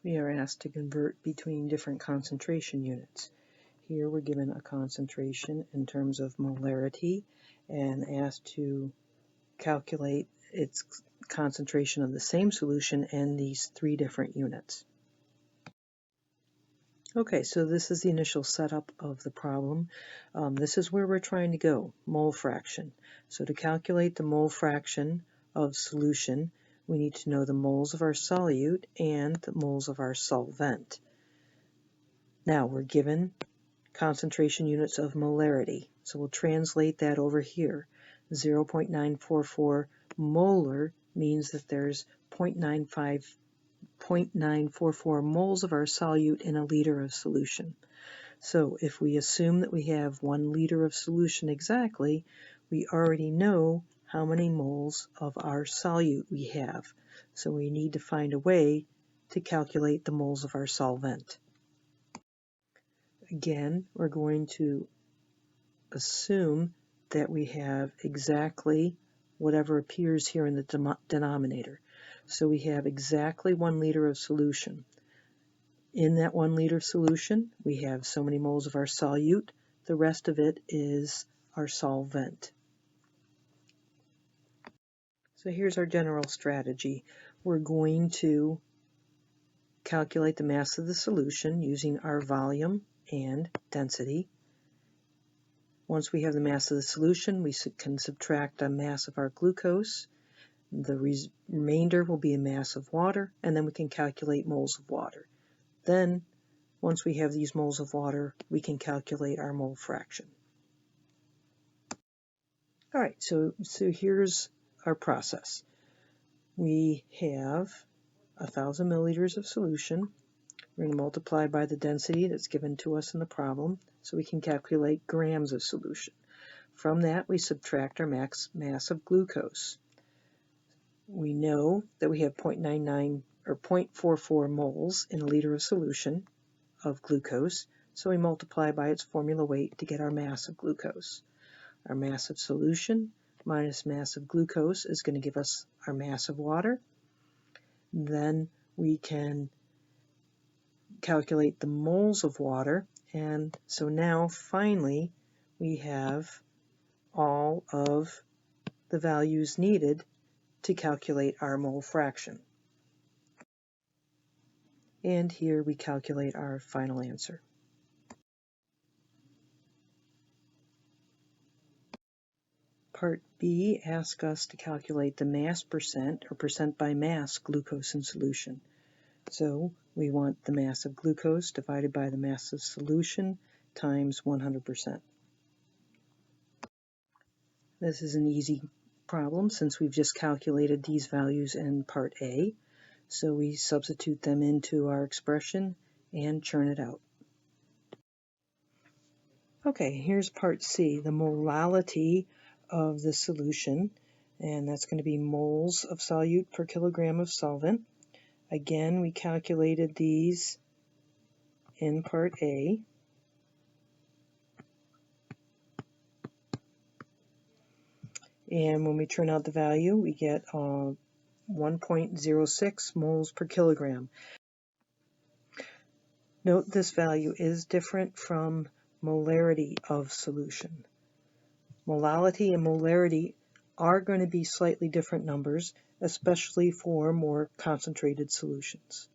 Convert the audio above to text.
we are asked to convert between different concentration units. Here we're given a concentration in terms of molarity and asked to calculate its concentration of the same solution in these three different units. Okay, so this is the initial setup of the problem. This is where we're trying to go, mole fraction. So to calculate the mole fraction of solution, we need to know the moles of our solute and the moles of our solvent. Now we're given concentration units of molarity, so we'll translate that over here. 0.944 molar means that there's 0.944 moles of our solute in a liter of solution. So if we assume that we have 1 liter of solution exactly, we already know how many moles of our solute we have. So we need to find a way to calculate the moles of our solvent. Again, we're going to assume that we have exactly whatever appears here in the denominator. So we have exactly 1 liter of solution. In that 1 liter solution, we have so many moles of our solute. The rest of it is our solvent. So here's our general strategy. We're going to calculate the mass of the solution using our volume and density. Once we have the mass of the solution, we can subtract a mass of our glucose. The remainder will be a mass of water, and then we can calculate moles of water. Then, once we have these moles of water, we can calculate our mole fraction. All right, so here's our process. We have 1,000 milliliters of solution. We're going to multiply by the density that's given to us in the problem, so we can calculate grams of solution. From that, we subtract our mass of glucose. We know that we have 0.99 or 0.44 moles in a liter of solution of glucose, so we multiply by its formula weight to get our mass of glucose. Our mass of solution minus mass of glucose is going to give us our mass of water. Then we can calculate the moles of water, and so now finally we have all of the values needed to calculate our mole fraction. And here we calculate our final answer. Part B asks us to calculate the mass percent or percent by mass glucose in solution. So we want the mass of glucose divided by the mass of solution times 100%. This is an easy problem since we've just calculated these values in part A. So we substitute them into our expression and churn it out. Okay, here's part C, the molality of the solution, and that's going to be moles of solute per kilogram of solvent. Again, we calculated these in part A. And when we turn out the value, we get 1.06 moles per kilogram. Note this value is different from molarity of solution. Molality and molarity are going to be slightly different numbers, especially for more concentrated solutions.